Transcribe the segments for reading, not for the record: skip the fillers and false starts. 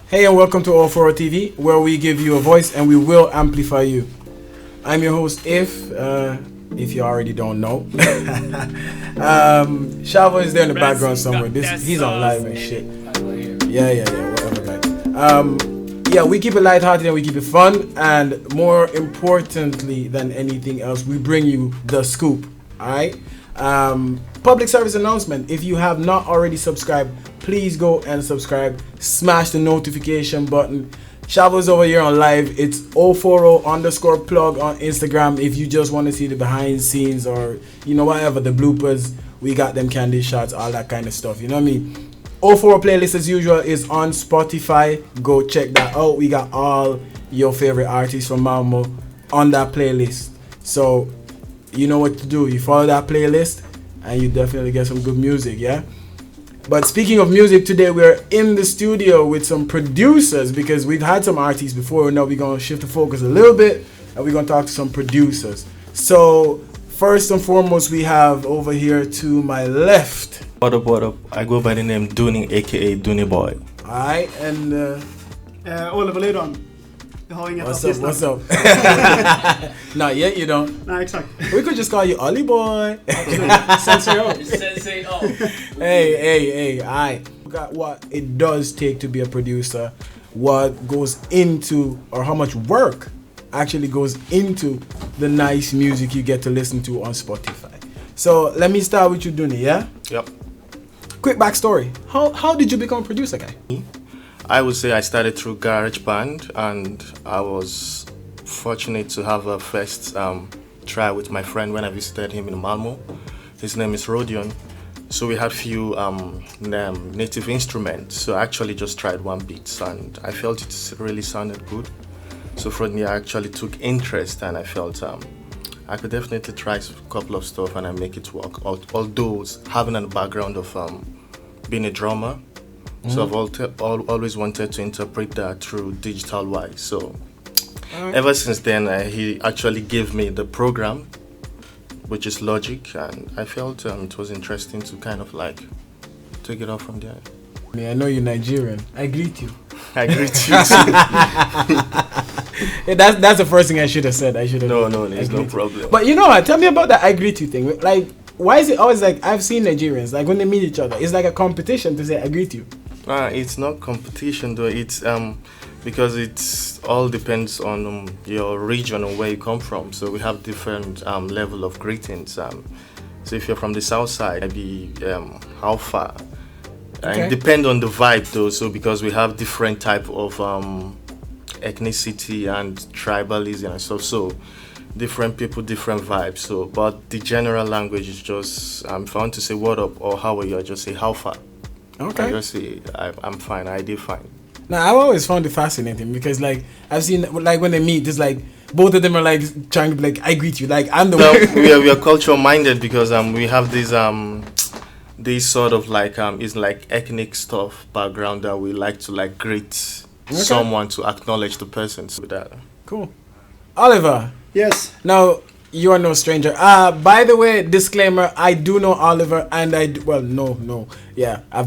Hey and welcome to All For TV, where we give you a voice and we will amplify you. I'm your host, if you already don't know. Shavo is there in the background somewhere. He's on live and shit. Yeah, whatever, guys. We keep it lighthearted and we keep it fun, and more importantly than anything else, we bring you the scoop. Alright? Public service announcement. If you have not already subscribed, please go and subscribe. Smash the notification button. Shavo's over here on live. It's 040_plug on Instagram. If you just want to see the behind scenes or whatever, the bloopers, we got them candy shots, all that kind of stuff. You know what I mean? 040 playlist as usual is on Spotify. Go check that out. We got all your favorite artists from Malmö on that playlist. So you know what to do. You follow that playlist and you definitely get some good music, yeah? But speaking of music, today we're in the studio with some producers because we've had some artists before. Now we're going to shift the focus a little bit and we're going to talk to some producers. So first and foremost, we have over here to my left. What up? I go by the name Duni, aka Duniboi. Alright, and Oliver Lidholm. Jag har inget artist. What's up? Not yet, you don't. Nej, exakt. We could just call you Ollie Boy. Sensei O. Hey, I got what it does take to be a producer, what goes into, or how much work actually goes into the nice music you get to listen to on Spotify. So let me start with you, Duni, yeah? Yep. Quick backstory. How did you become a producer, guy? I would say I started through GarageBand, and I was fortunate to have a first try with my friend when I visited him in Malmö. His name is Rodion. So we had few native instruments. So I actually just tried one beat and I felt it really sounded good. So from there I actually took interest and I felt I could definitely try a couple of stuff and I make it work. Although having a background of being a drummer, so I've always wanted to interpret that through digital wise. So ever since then, he actually gave me the program, which is Logic, and I felt it was interesting to kind of like take it off from there. I know you're Nigerian. I greet you. I greet you too. Yeah, that's the first thing I should have said. No, there's no problem. But you know what? Tell me about that I greet you thing. Like, why is it always like, I've seen Nigerians, like when they meet each other, it's like a competition to say I greet you. It's not competition though. It's because it all depends on your region or where you come from. So we have different level of greetings. So if you're from the south side, maybe how far? Okay. And depend on the vibe though. So because we have different type of ethnicity and tribalism and stuff. So different people, different vibes. So but the general language is just if I want to say what up or how are you, I just say how far. Okay. I just say I'm fine. I did fine. Now I've always found it fascinating because like I've seen like when they meet, it's like both of them are like trying to be like I greet you, like I'm the one. we are culture minded because we have this sort of like is like ethnic stuff background that we like to like greet someone to acknowledge the person. So that cool. Oliver. Yes. Now you are no stranger. By the way, disclaimer, I do know Oliver and I've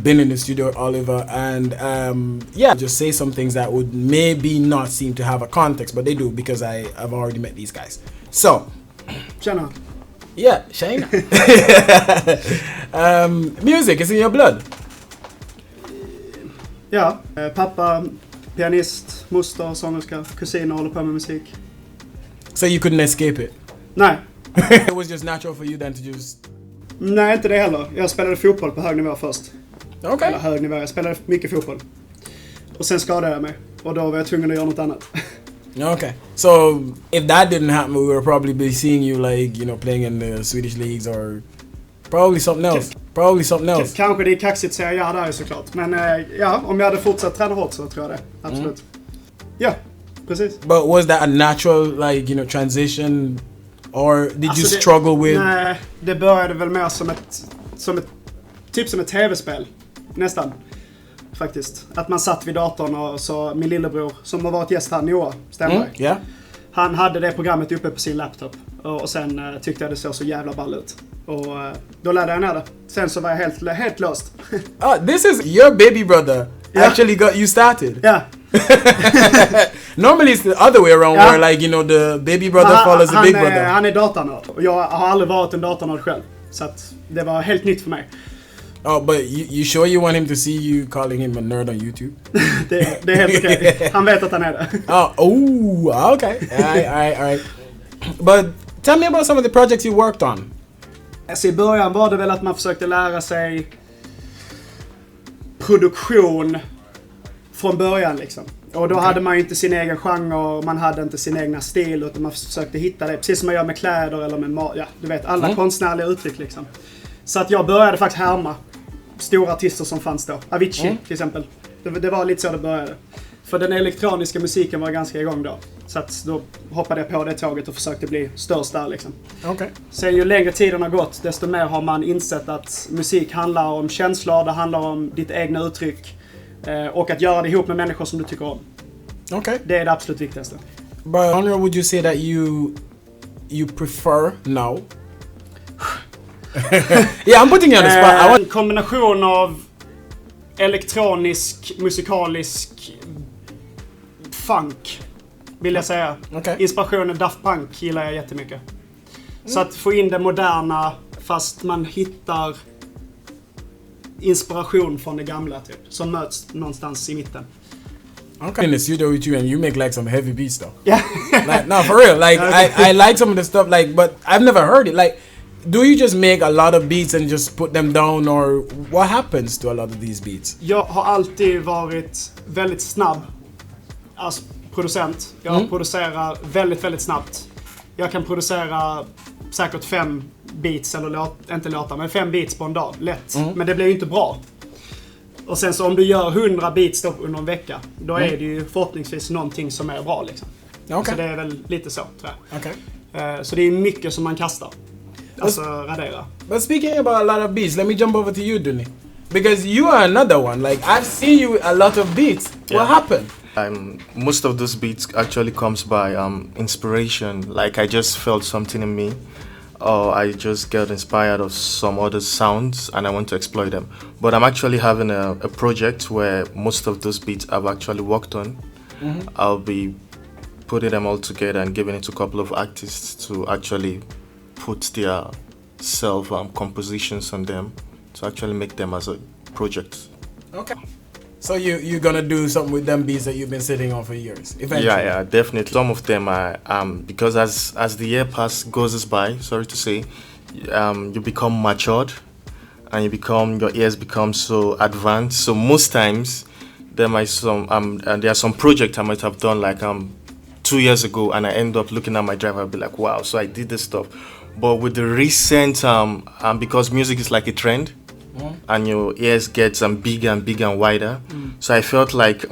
been in the studio with Oliver and just say some things that would maybe not seem to have a context, but they do because I've already met these guys. So Tjena. Yeah, Shina. Music is in your blood. Ja, pappa, pianist, moster, sångerska, kusiner håller på med musik. So you couldn't escape it? Nej. It was just natural for you then to just... Nej, inte det heller. Jag spelade fotboll på hög nivå först. Okay. Eller hög nivå, jag spelade mycket fotboll. Och sen skadade jag mig. Och då var jag tvungen att göra något annat. Okay. So if that didn't happen, we would probably be seeing you like, playing in the Swedish leagues or probably something else. Kanske det är kaxigt att säga ja där såklart. Men om jag hade fortsatt träna hårt så tror jag det. Absolut. Ja, precis. But was that a natural like, transition or did you struggle with... Nej, det började väl mer som ett tv-spel. Nästan. Faktiskt. Att man satt vid datorn och så min lillebror som har varit gäst här, Noah Stenberg. Yeah. Han hade det programmet uppe på sin laptop. Och sen tyckte jag det såg så jävla ball ut. Och då lärde jag ner det. Sen så var jag helt löst. This is your baby brother. actually got you started. Ja. Normally it's the other way around where like, you know, the baby brother follows the big brother. Han är datanörd och jag har aldrig varit en datanörd själv. Så att det var helt nytt för mig. Oh, but you sure you want him to see you calling him a nerd on YouTube? det är helt okej. Han vet att han är det. Okay. All right. But tell me about some of the projects you worked on. Alltså i början var det väl att man försökte lära sig produktion från början liksom. Och då hade man ju inte sin egen genre, man hade inte sin egna stil, utan man försökte hitta det. Precis som man gör med kläder eller med du vet, alla konstnärliga uttryck liksom. Så att jag började faktiskt härma stora artister som fanns då. Avicii till exempel. Det var lite så det började. För den elektroniska musiken var ganska igång då. Så att då hoppade jag på det tåget och försökte bli störst där liksom. Okay. Sen ju längre tiden har gått, desto mer har man insett att musik handlar om känslor, det handlar om ditt egna uttryck. Och att göra det ihop med människor som du tycker om. Okay. Det är det absolut viktigaste. But how would you say that you prefer now? Yeah, I'm putting you on the spot. En kombination av elektronisk, musikalisk funk vill jag säga. Okay. Inspirationen Daft Punk gillar jag jättemycket. Så att få in det moderna fast man hittar inspiration från det gamla typ, som möts någonstans i mitten. Okay. In the studio with you and you make like some heavy beats though. Yeah. Like, no, for real. Like I like some of the stuff like, but I've never heard it. Like, do you just make a lot of beats and just put them down, or what happens to a lot of these beats? Jag har alltid varit väldigt snabb als producent. Jag producerar väldigt, väldigt snabbt. Jag kan producera säkert 5 beats, eller inte låtar, men 5 beats på en dag. Lätt. Men det blir ju inte bra. Och sen så om du gör 100 beats under en vecka, då är det ju förhoppningsvis någonting som är bra liksom. Okay. Så det är väl lite så, tror jag. Okay. Så det är mycket som man kastar. Alltså radera. But speaking about a lot of beats, let me jump over to you, Duni. Because you are another one. Like, I've seen you with a lot of beats. Yeah. What happened? Most of those beats actually comes by inspiration. Like, I just felt something in me, or I just get inspired of some other sounds and I want to exploit them. But I'm actually having a project where most of those beats I've actually worked on. I'll be putting them all together and giving it to a couple of artists to actually put their self compositions on them to actually make them as a project. Okay. So you're gonna do something with them beats that you've been sitting on for years, eventually? Yeah, definitely. Some of them are because as the year goes by, sorry to say, you become matured and your ears become so advanced. So most times there are some project I might have done like 2 years ago, and I end up looking at my drive, I'll be like, wow, so I did this stuff. But with the recent, because music is like a trend, and your ears get bigger and bigger and wider, so I felt like,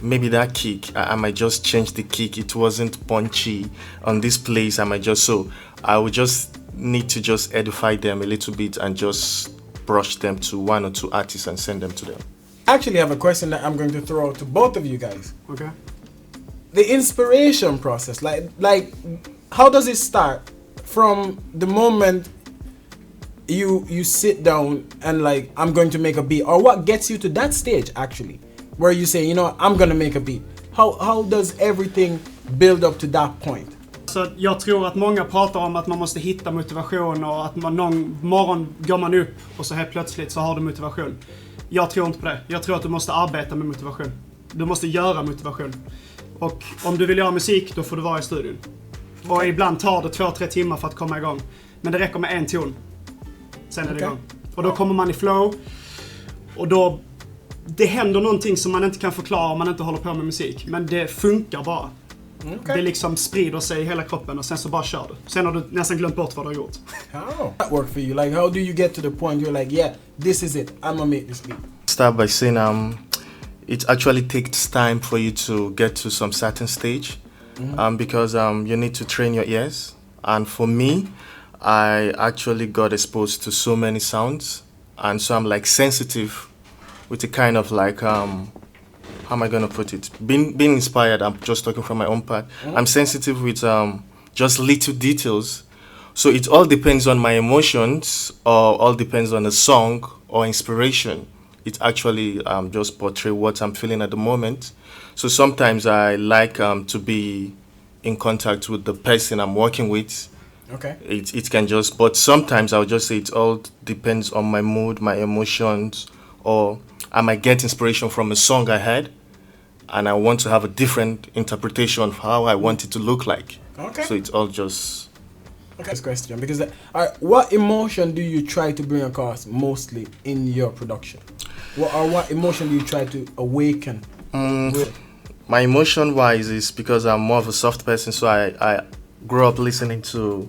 maybe that kick, I might just change the kick. It wasn't punchy on this place. I would just need to just edify them a little bit and just brush them to 1 or 2 artists and send them to them. I actually have a question that I'm going to throw out to both of you guys. Okay. The inspiration process, like how does it start from the moment you sit down and like, I'm going to make a beat, or what gets you to that stage actually, where you say, you know, I'm gonna make a beat? How does everything build up to that point? Så jag tror att många pratar om att man måste hitta motivation och att någon morgon går man upp och så helt plötsligt så har du motivation. Jag tror inte på det. Jag tror att du måste arbeta med motivation. Du måste göra motivation. Och om du vill göra musik, då får du vara i studion. Och ibland tar det 2-3 timmar för att komma igång. Men det räcker med en ton. Sen är det igång. Och då kommer man i flow. Och då, det händer någonting som man inte kan förklara om man inte håller på med musik. Men det funkar bara. Okay. Det liksom sprider sig i hela kroppen och sen så bara kör du. Sen har du nästan glömt bort vad du har gjort. How that work for you? Like, how do you get to the point you're like, yeah, this is it, I'm gonna make this beat? Start by saying it actually takes time for you to get to some certain stage, because you need to train your ears. And for me, I actually got exposed to so many sounds, and so I'm like sensitive with a kind of like how am I gonna put it? Being inspired, I'm just talking from my own part. I'm sensitive with just little details. So it all depends on my emotions, or all depends on a song or inspiration. it actually just portray what I'm feeling at the moment. So sometimes I like to be in contact with the person I'm working with. Okay. It can just, but sometimes I'll just say it all depends on my mood, my emotions, or I might get inspiration from a song I heard, and I want to have a different interpretation of how I want it to look like. Okay. So it's all just... Okay. This question, because what emotion do you try to bring across mostly in your production? What emotion do you try to awaken? My emotion-wise is because I'm more of a soft person, so I grew up listening to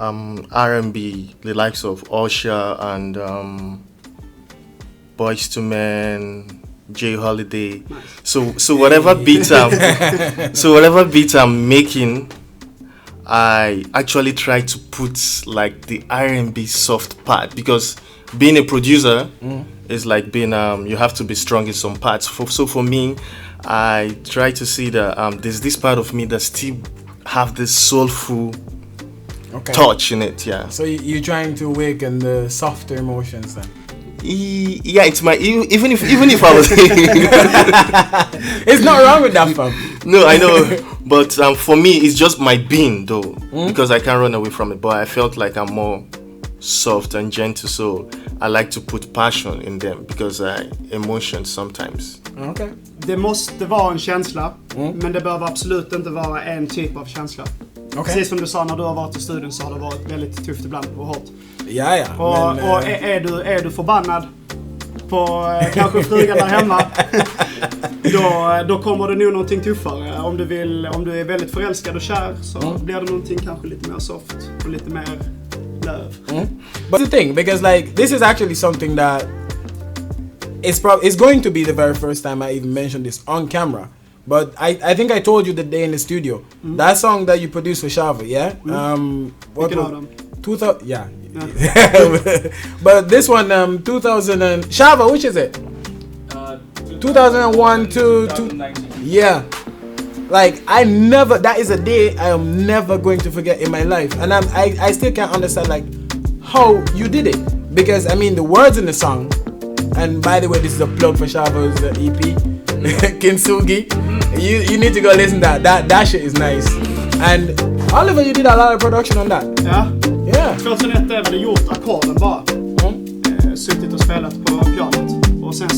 R&B, the likes of Usher and Boyz II Men, J Holiday. Nice. So whatever beat I'm making, I actually try to put like the R&B soft part, because being a producer is like being you have to be strong in some parts. So for me, I try to see that there's this part of me that still have this soulful touch in it. Yeah. So you're trying to awaken the softer emotions then. Yeah, it's my even if I was it's not wrong with that, fam. No, I know, but for me it's just my being though, because I can't run away from it. But I felt like I'm more soft and gentle, so I like to put passion in them, because emotions sometimes. Okay. Det måste vara en känsla, men det behöver absolut inte vara en typ av känsla. Okay. Precis som du sa, när du har varit i studion så har det varit väldigt tufft ibland och hårt. Ja. Och är du förbannad på kanske frugan där hemma, då kommer det nog någonting tuffare. Om du är väldigt förälskad och kär, så blir det någonting kanske lite mer soft och lite mer löv. But the thing, because like this is actually something that it's going to be the very first time I even mentioned this on camera. But I think I told you the day in the studio, that song that you produced for Shava, yeah? What was 2000? Yeah. But this one, 2000 and Shava, which is it? 2001 to 2019. Yeah. Like that is a day I am never going to forget in my life, and I still can't understand like how you did it, because I mean the words in the song, and by the way, this is a plug for Shava's EP, Kintsugi. You need to go listen to that shit is nice. And Oliver, you did a lot of production on that. Ja. Yeah. 2001 är väl gjort ackorden bara. Suttit och spelat på pianot och sen